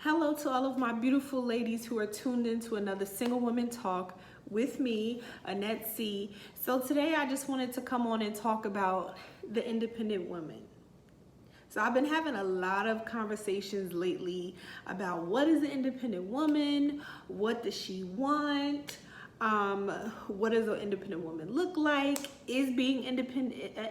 Hello to all of my beautiful ladies who are tuned into another Single Women Talk with me, Annette C. So today I just wanted to come on and talk about the independent woman. So I've been having a lot of conversations lately about what is an independent woman, what does she want, what does an independent woman look like, is being an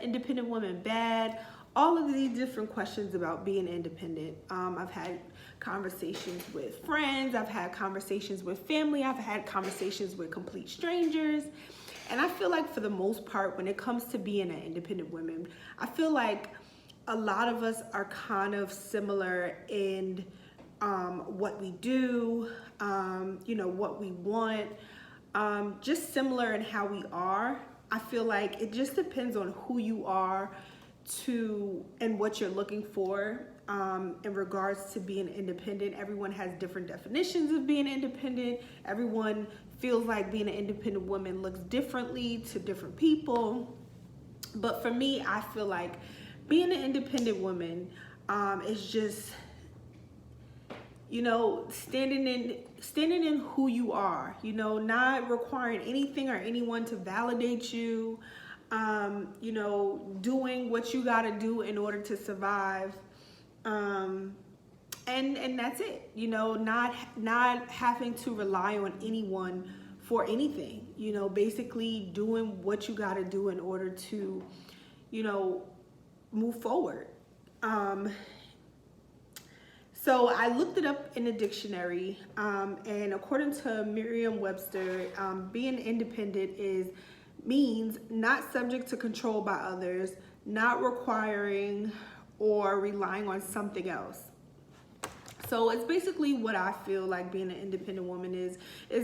independent woman bad? All of these different questions about being independent. I've had conversations with friends, I've had conversations with family, I've had conversations with complete strangers. And I feel like for the most part, when it comes to being an independent woman, I feel like a lot of us are kind of similar in what we do, what we want, just similar in how we are. I feel like it just depends on who you are and what you're looking for in regards to being independent. Everyone has different definitions of being independent. Everyone feels like being an independent woman looks differently to different people. But for me, I feel like being an independent woman is just, standing in who you are, not requiring anything or anyone to validate you, doing what you gotta do in order to survive. And that's it, not having to rely on anyone for anything, basically doing what you gotta do in order to, move forward. So I looked it up in the dictionary, and according to Merriam-Webster, being independent means not subject to control by others, not requiring or relying on something else. So it's basically what I feel like being an independent woman is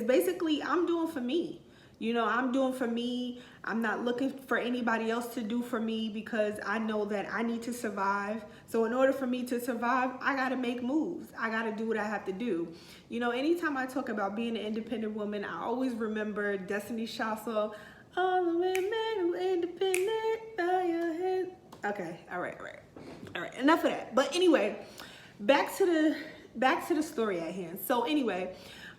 basically I'm doing for me. I'm doing for me. I'm not looking for anybody else to do for me because I know that I need to survive. So in order for me to survive, I got to make moves. I got to do what I have to do. Anytime I talk about being an independent woman, I always remember Destiny Child's song, all the women who independent, bow your head. Okay, all right. Enough of that. But anyway, back to the story at hand. So anyway,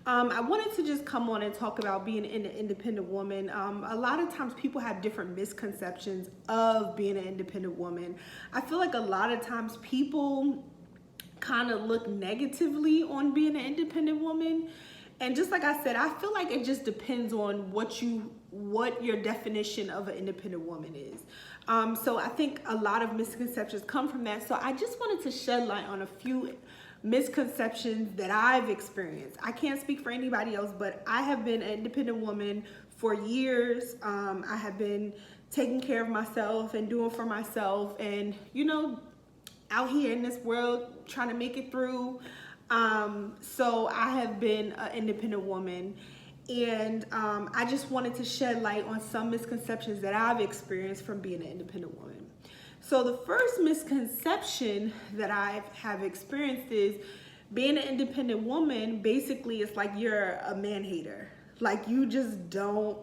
I wanted to just come on and talk about being an independent woman. A lot of times people have different misconceptions of being an independent woman. I feel like a lot of times people kind of look negatively on being an independent woman. And just like I said, I feel like it just depends on what your definition of an independent woman is. So I think a lot of misconceptions come from that. So I just wanted to shed light on a few misconceptions that I've experienced. I can't speak for anybody else, but I have been an independent woman for years. I have been taking care of myself and doing for myself and, out here in this world trying to make it through. So I have been an independent woman, and I just wanted to shed light on some misconceptions that I've experienced from being an independent woman. So the first misconception that I have experienced is being an independent woman basically is like you're a man hater. Like you just don't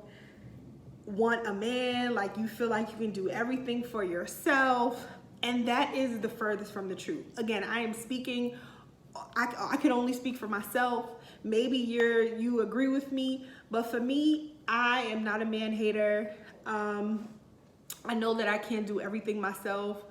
want a man, like you feel like you can do everything for yourself. And that is the furthest from the truth. Again, I am speaking, I can only speak for myself. Maybe you agree with me, but for me, I am not a man hater. I know that I can't do everything myself.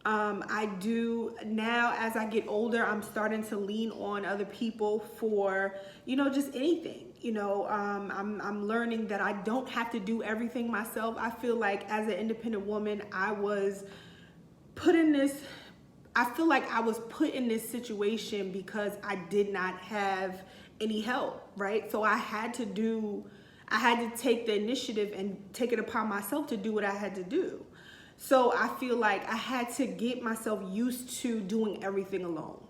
I do now, as I get older, I'm starting to lean on other people for, just anything. I'm learning that I don't have to do everything myself. I feel like as an independent woman, I was put in this situation because I did not have any help, right? So I had to take the initiative and take it upon myself to do what I had to do. So I feel like I had to get myself used to doing everything alone.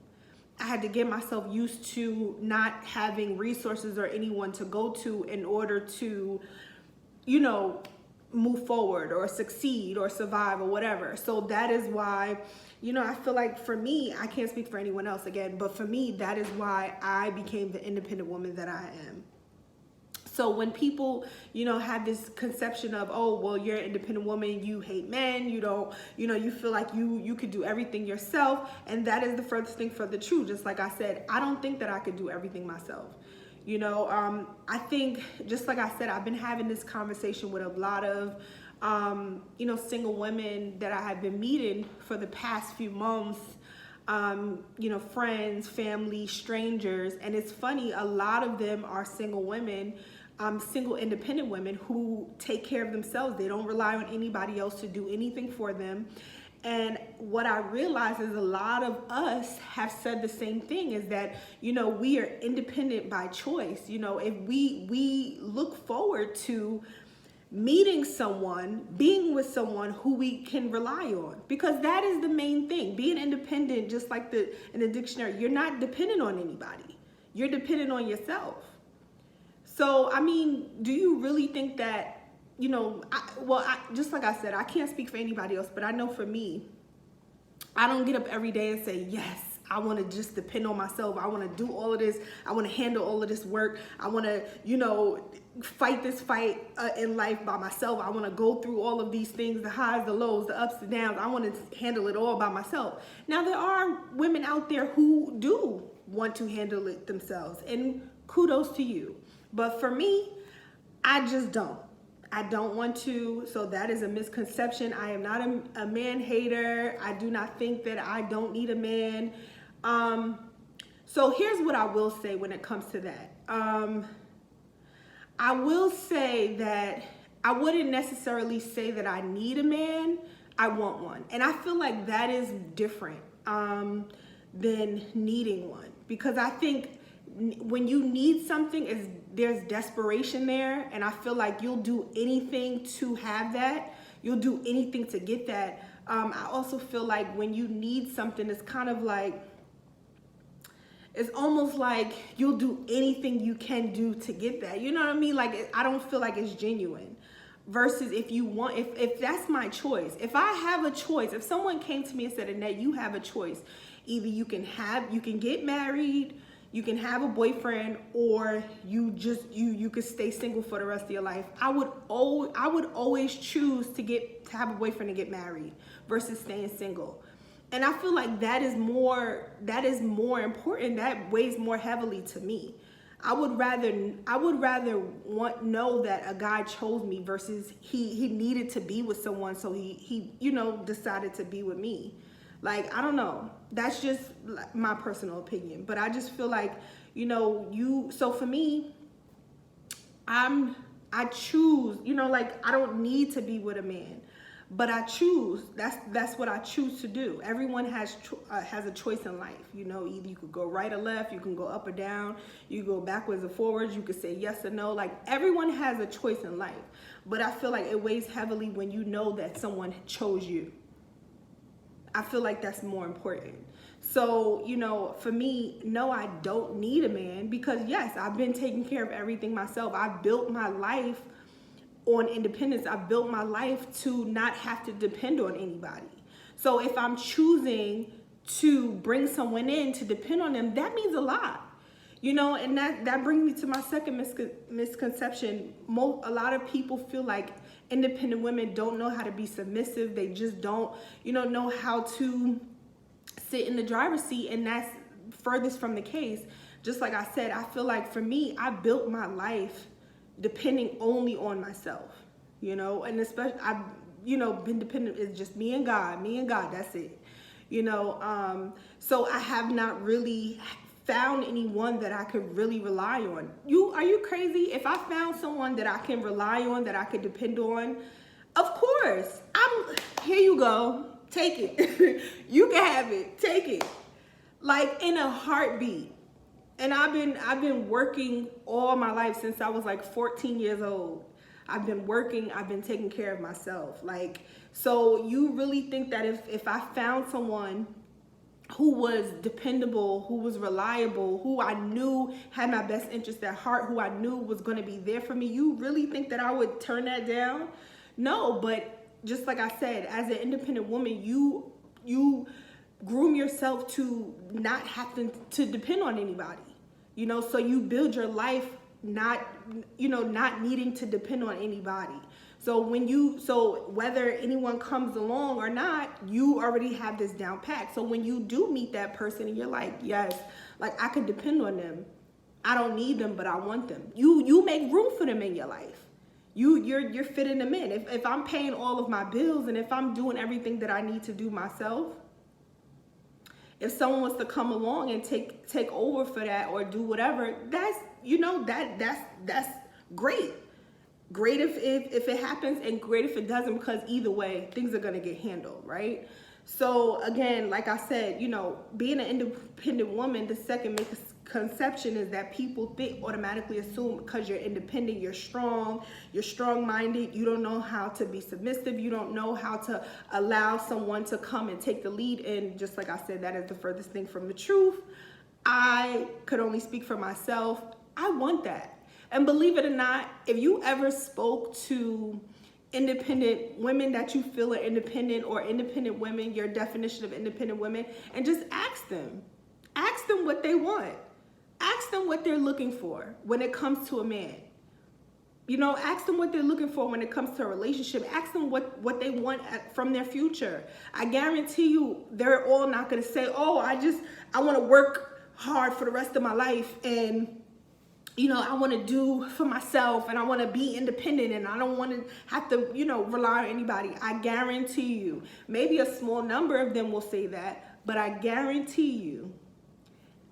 I had to get myself used to not having resources or anyone to go to in order to, move forward or succeed or survive or whatever. So that is why, I feel like for me, I can't speak for anyone else again, but for me, that is why I became the independent woman that I am. So when people, have this conception of, oh, well, you're an independent woman, you hate men, you don't, you feel like you could do everything yourself. And that is the furthest thing from the truth. Just like I said, I don't think that I could do everything myself. I think, just like I said, I've been having this conversation with a lot of, single women that I have been meeting for the past few months. Friends, family, strangers. And it's funny, a lot of them are single women, single independent women who take care of themselves. They don't rely on anybody else to do anything for them. And what I realize is a lot of us have said the same thing, is that, we are independent by choice. If we look forward to meeting someone, being with someone who we can rely on, because that is the main thing. Being independent, just like in the dictionary, you're not dependent on anybody. You're dependent on yourself. So, do you really think that, just like I said, I can't speak for anybody else, but I know for me, I don't get up every day and say, yes, I want to just depend on myself. I want to do all of this. I want to handle all of this work. I want to, fight this fight in life by myself. I want to go through all of these things, the highs, the lows, the ups, the downs. I want to handle it all by myself. Now, there are women out there who do want to handle it themselves, and kudos to you. But for me, I just don't. I don't want to, so that is a misconception. I am not a man hater. I do not think that I don't need a man. So here's what I will say when it comes to that. I will say that I wouldn't necessarily say that I need a man. I want one. And I feel like that is different than needing one. Because I think when you need something, there's desperation there, and I feel like you'll do anything to have that. You'll do anything to get that. I also feel like when you need something, it's kind of like, it's almost like you'll do anything you can do to get that. You know what I mean? Like, I don't feel like it's genuine. Versus if that's my choice, if I have a choice, if someone came to me and said, Annette, you have a choice. Either you can get married, you can have a boyfriend, or you could stay single for the rest of your life. I would always choose to have a boyfriend and get married versus staying single. And I feel like that is more important. That weighs more heavily to me. I would rather know that a guy chose me versus he needed to be with someone, so he decided to be with me. Like, I don't know. That's just my personal opinion. But I just feel like, so for me, I choose, I don't need to be with a man, but I choose. That's what I choose to do. Everyone has a choice in life. Either you could go right or left, you can go up or down, you go backwards or forwards, you could say yes or no. Like, everyone has a choice in life. But I feel like it weighs heavily when you know that someone chose you. I feel like that's more important. So, for me, no, I don't need a man, because yes, I've been taking care of everything myself. I've built my life on independence. I've built my life to not have to depend on anybody. So if I'm choosing to bring someone in to depend on them, that means a lot. And that brings me to my second misconception. A lot of people feel like independent women don't know how to be submissive. They just don't, know how to sit in the driver's seat, and that's furthest from the case. Just like I said, I feel like for me, I built my life depending only on myself, and especially I've, been dependent. It's just me and God, that's it, so I have not really found anyone that I could really rely on. Are you crazy? If I found someone that I can rely on, that I could depend on, of course, here you go, take it. You can have it, take it, like in a heartbeat. And I've been working all my life since I was like 14 years old. I've been working, I've been taking care of myself. Like, so you really think that if I found someone who was dependable, who was reliable, who I knew had my best interest at heart, who I knew was going to be there for me, you really think that I would turn that down? No, but just like I said, as an independent woman, you groom yourself to not have to depend on anybody, so you build your life not needing to depend on anybody. So whether anyone comes along or not, you already have this down pat. So when you do meet that person and you're like, yes, like I could depend on them. I don't need them, but I want them. You make room for them in your life. You're fitting them in. If I'm paying all of my bills and if I'm doing everything that I need to do myself, if someone wants to come along and take over for that or do whatever, that's great. Great if it happens, and great if it doesn't, because either way, things are gonna get handled, right? So again, like I said, being an independent woman, the second misconception is that people automatically assume because you're independent, you're strong-minded, you don't know how to be submissive, you don't know how to allow someone to come and take the lead. And just like I said, that is the furthest thing from the truth. I could only speak for myself. I want that. And believe it or not, if you ever spoke to independent women that you feel are independent, or independent women, your definition of independent women, and just ask them what they want. Ask them what they're looking for when it comes to a man. Ask them what they're looking for when it comes to a relationship. Ask them what they want from their future. I guarantee you, they're all not going to say, oh, I want to work hard for the rest of my life, and I want to do for myself, and I want to be independent, and I don't want to have to, rely on anybody. I guarantee you, maybe a small number of them will say that, but I guarantee you,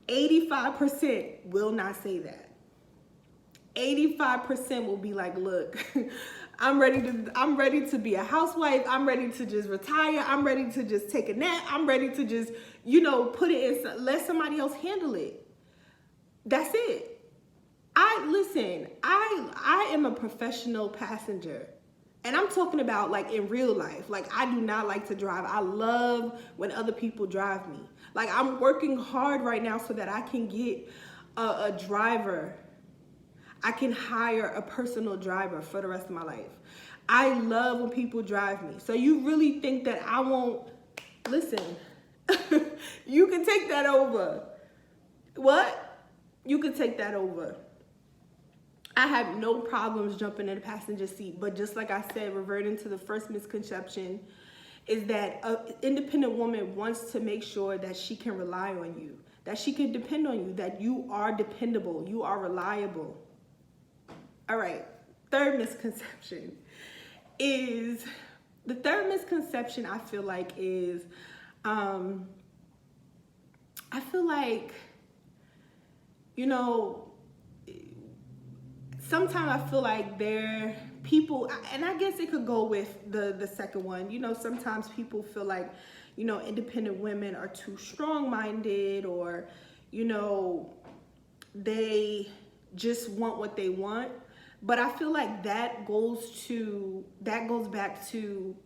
85% will not say that. 85% will be like, look, I'm ready to be a housewife. I'm ready to just retire. I'm ready to just take a nap. I'm ready to just, put it in, let somebody else handle it. That's it. I am a professional passenger, and I'm talking about like in real life. Like, I do not like to drive. I love when other people drive me. Like, I'm working hard right now so that I can get a driver. I can hire a personal driver for the rest of my life. I love when people drive me. So you really think that I won't listen? You can take that over. What? You can take that over. I have no problems jumping in the passenger seat, but just like I said, reverting to the first misconception, is that an independent woman wants to make sure that she can rely on you, that she can depend on you, that you are dependable, you are reliable. All right, third misconception I feel like is, sometimes I feel like people, and I guess it could go with the second one, sometimes people feel like, independent women are too strong-minded, or, they just want what they want. But I feel like that goes back to,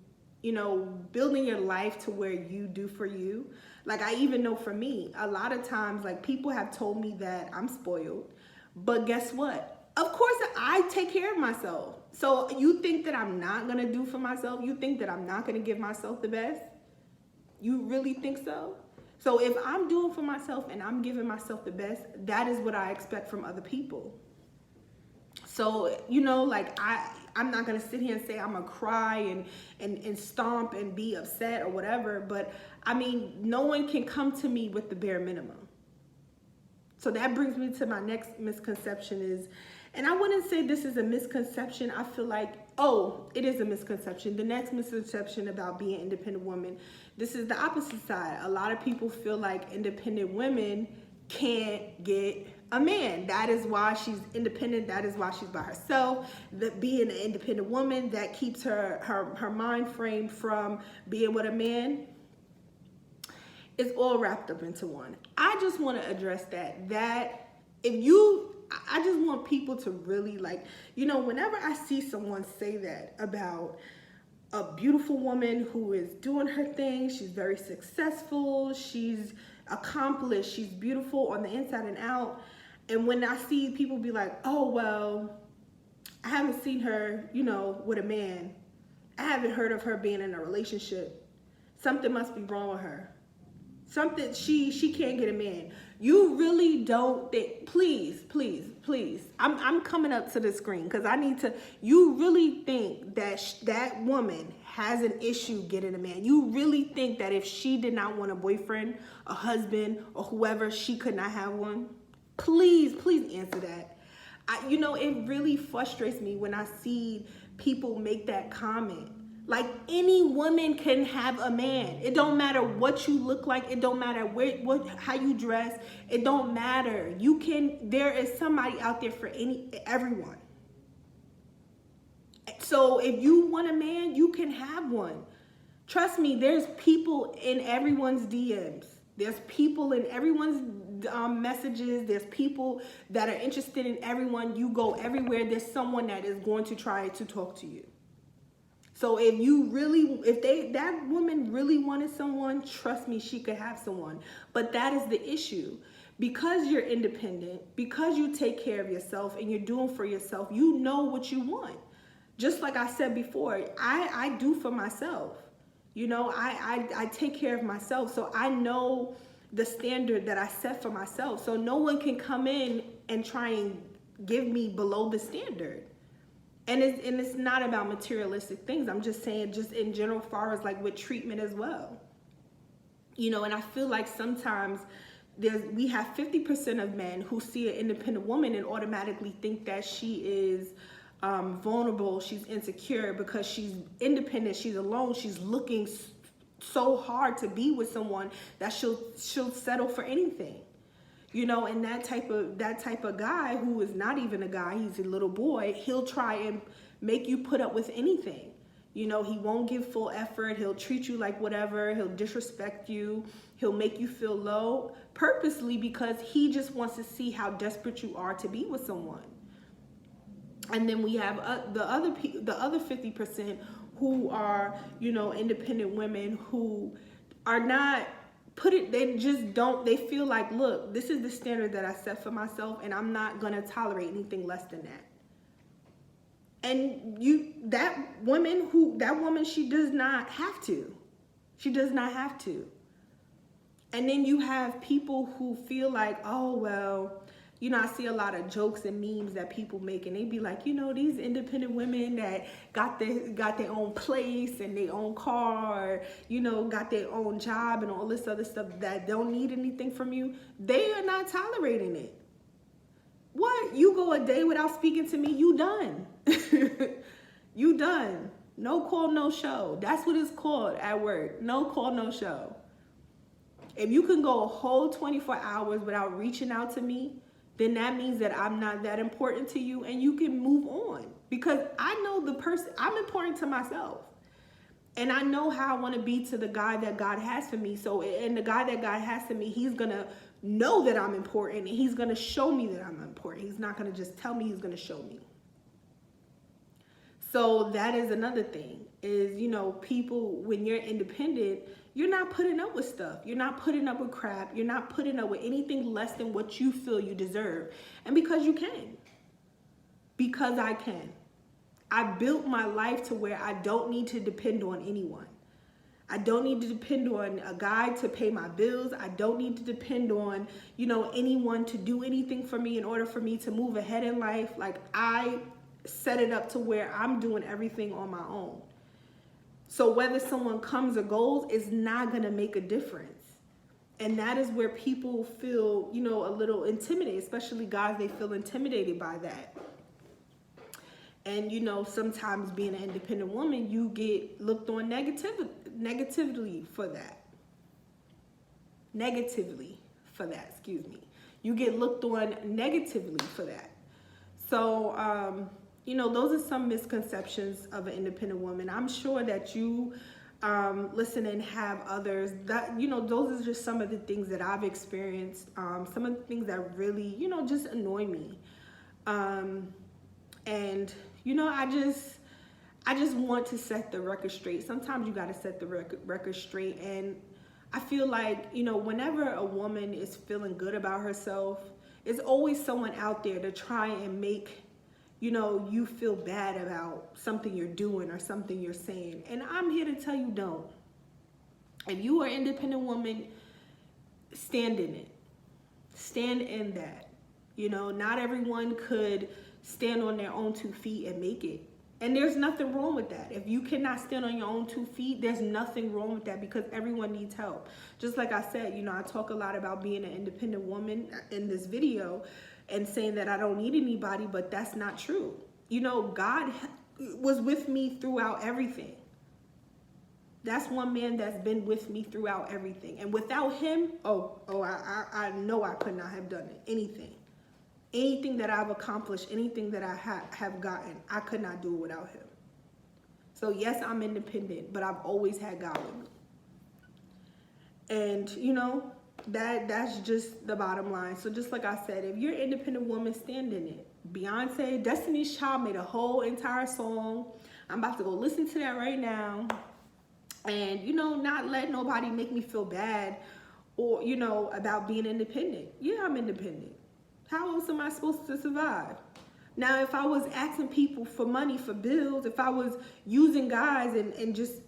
building your life to where you do for you. Like, I even know for me, a lot of times, like, people have told me that I'm spoiled, but guess what? Of course, I take care of myself. So you think that I'm not going to do for myself? You think that I'm not going to give myself the best? You really think so? So if I'm doing for myself and I'm giving myself the best, that is what I expect from other people. So, I'm not going to sit here and say I'm going to cry and stomp and be upset or whatever. But, no one can come to me with the bare minimum. So that brings me to my next misconception is, and I wouldn't say this is a misconception. I feel like, it is a misconception. The next misconception about being an independent woman, this is the opposite side. A lot of people feel like independent women can't get a man. That is why she's independent. That is why she's by herself. That being an independent woman, that keeps her mind frame from being with a man. It's all wrapped up into one. I just want to address that I just want people to really, whenever I see someone say that about a beautiful woman who is doing her thing, she's very successful, she's accomplished, she's beautiful on the inside and out, and when I see people be like, oh, well, I haven't seen her, with a man, I haven't heard of her being in a relationship, something must be wrong with her. Something she can't get a man. You really don't think, please. I'm coming up to the screen because I need to. You really think that that woman has an issue getting a man? You really think that if she did not want a boyfriend, a husband, or whoever, she could not have one? Please answer that. It really frustrates me when I see people make that comment. Like, any woman can have a man. It don't matter what you look like. It don't matter how you dress. It don't matter. There is somebody out there for everyone. So if you want a man, you can have one. Trust me, there's people in everyone's DMs. There's people in everyone's messages. There's people that are interested in everyone. You go everywhere, there's someone that is going to try to talk to you. So if that woman really wanted someone, trust me, she could have someone. But that is the issue. Because you're independent, because you take care of yourself and you're doing for yourself, you know what you want. Just like I said before, I do for myself. I take care of myself. So I know the standard that I set for myself. So no one can come in and try and give me below the standard. And it's not about materialistic things. I'm just saying, just in general, far as like with treatment as well. And I feel like sometimes we have 50% of men who see an independent woman and automatically think that she is vulnerable, she's insecure because she's independent, she's alone, she's looking so hard to be with someone that she'll settle for anything. And that type of guy who is not even a guy, he's a little boy, he'll try and make you put up with anything. He won't give full effort. He'll treat you like whatever. He'll disrespect you. He'll make you feel low purposely because he just wants to see how desperate you are to be with someone. And then we have the other 50% who are, independent women who are not they feel like, look, this is the standard that I set for myself and I'm not going to tolerate anything less than that. And that woman, she does not have to. She does not have to. And then you have people who feel like, oh, well, I see a lot of jokes and memes that people make, and they be like, these independent women that got their own place and their own car, got their own job and all this other stuff that don't need anything from you. They are not tolerating it. What? You go a day without speaking to me, you done. You done. No call, no show. That's what it's called at work. No call, no show. If you can go a whole 24 hours without reaching out to me, then that means that I'm not that important to you and you can move on. Because I know I'm important to myself. And I know how I want to be to the guy that God has for me. So, and the guy that God has for me, he's going to know that I'm important and he's going to show me that I'm important. He's not going to just tell me, he's going to show me. So that is another thing is, people, when you're independent, you're not putting up with stuff. You're not putting up with crap. You're not putting up with anything less than what you feel you deserve. And because you can. Because I can. I built my life to where I don't need to depend on anyone. I don't need to depend on a guy to pay my bills. I don't need to depend on, anyone to do anything for me in order for me to move ahead in life. Like, I set it up to where I'm doing everything on my own. So whether someone comes or goes is not going to make a difference. And that is where people feel, a little intimidated, especially guys, they feel intimidated by that. And, sometimes being an independent woman, you get looked on negatively for that. You get looked on negatively for that. So, those are some misconceptions of an independent woman. I'm sure that you listen and have others that, those are just some of the things that I've experienced. Some of the things that really, just annoy me. And, I just want to set the record straight. Sometimes you got to set the record straight. And I feel like, whenever a woman is feeling good about herself, there's always someone out there to try and make you feel bad about something you're doing or something you're saying. And I'm here to tell you, don't. If you are an independent woman, stand in it. Stand in that. Not everyone could stand on their own 2 feet and make it. And there's nothing wrong with that. If you cannot stand on your own 2 feet, there's nothing wrong with that, because everyone needs help. Just like I said, I talk a lot about being an independent woman in this video and saying that I don't need anybody, but that's not true. God was with me throughout everything. That's one man that's been with me throughout everything. And without him, I know I could not have done it. Anything that I've accomplished, anything that I have gotten, I could not do it without him. So yes, I'm independent, but I've always had God with me. And that's just the bottom line. So just like I said, if you're an independent woman, stand in it. Beyonce, Destiny's Child made a whole entire song. I'm about to go listen to that right now. And, not let nobody make me feel bad or, about being independent. Yeah, I'm independent. How else am I supposed to survive? Now, if I was asking people for money for bills, if I was using guys and just,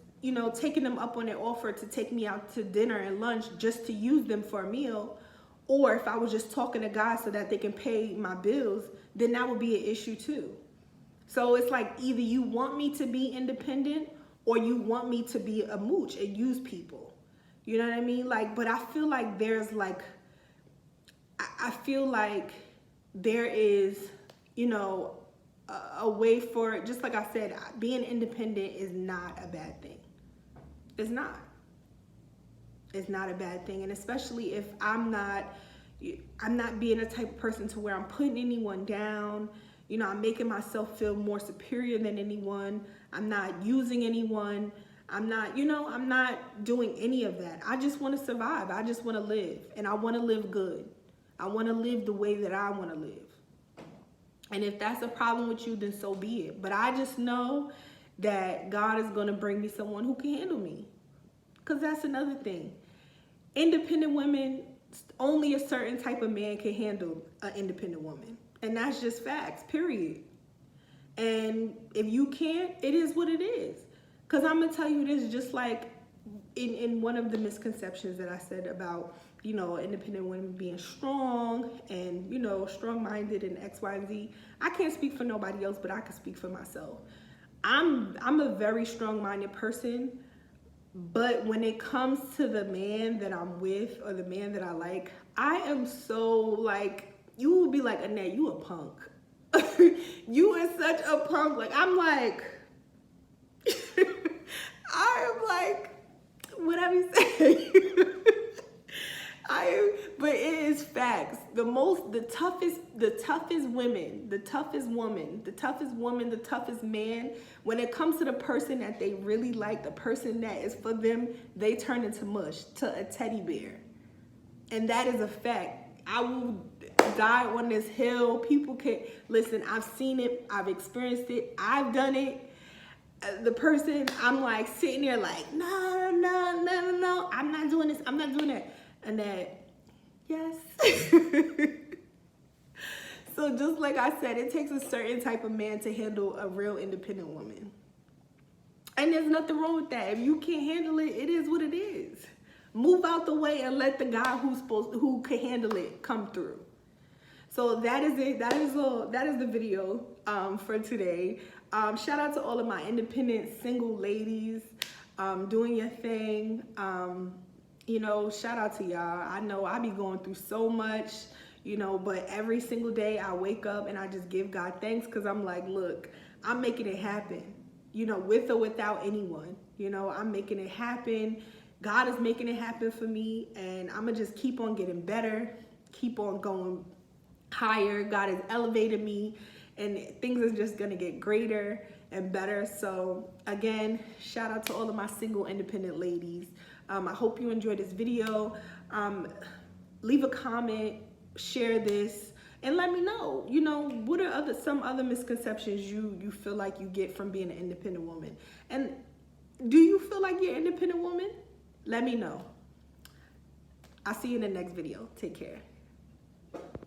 taking them up on their offer to take me out to dinner and lunch just to use them for a meal, or if I was just talking to guys so that they can pay my bills, then that would be an issue too. So it's like either you want me to be independent or you want me to be a mooch and use people. You know what I mean? But I feel like there is, a way for it. Just like I said, being independent is not a bad thing. It's not. It's not a bad thing. And especially if I'm not being a type of person to where I'm putting anyone down. I'm making myself feel more superior than anyone. I'm not using anyone. I'm not doing any of that. I just want to survive. I just want to live. And I want to live good. I want to live the way that I want to live. And if that's a problem with you, then so be it. But I just know that God is going to bring me someone who can handle me. Because that's another thing. Independent women, only a certain type of man can handle an independent woman. And that's just facts, period. And if you can't, it is what it is. Because I'm going to tell you this, just like in one of the misconceptions that I said about, independent women being strong and, strong-minded and X, Y, and Z. I can't speak for nobody else, but I can speak for myself. I'm a very strong-minded person, but when it comes to the man that I'm with or the man that I like, I am so you will be like, Annette, you a punk. You are such a punk. I'm like, I am like, whatever you say. But it is facts. The toughest woman, the toughest man, when it comes to the person that they really like, the person that is for them, they turn into mush, to a teddy bear. And that is a fact. I will die on this hill. People can, listen, I've seen it, I've experienced it, I've done it. The person, I'm like sitting there like, no, I'm not doing this, I'm not doing that. And that, yes. So just like I said, it takes a certain type of man to handle a real independent woman. And there's nothing wrong with that. If you can't handle it, it is what it is. Move out the way and let the guy who can handle it come through. So that is it. That is the video for today. Shout out to all of my independent single ladies doing your thing. Shout out to y'all. I know I be going through so much, but every single day I wake up and I just give God thanks, because I'm like, look, I'm making it happen, with or without anyone. I'm making it happen. God is making it happen for me, and I'm going to just keep on getting better, keep on going higher. God has elevated me, and things are just going to get greater and better. So again, shout out to all of my single independent ladies. I hope you enjoyed this video. Leave a comment, share this, and let me know, what are some other misconceptions you feel like you get from being an independent woman? And do you feel like you're an independent woman? Let me know. I'll see you in the next video. Take care.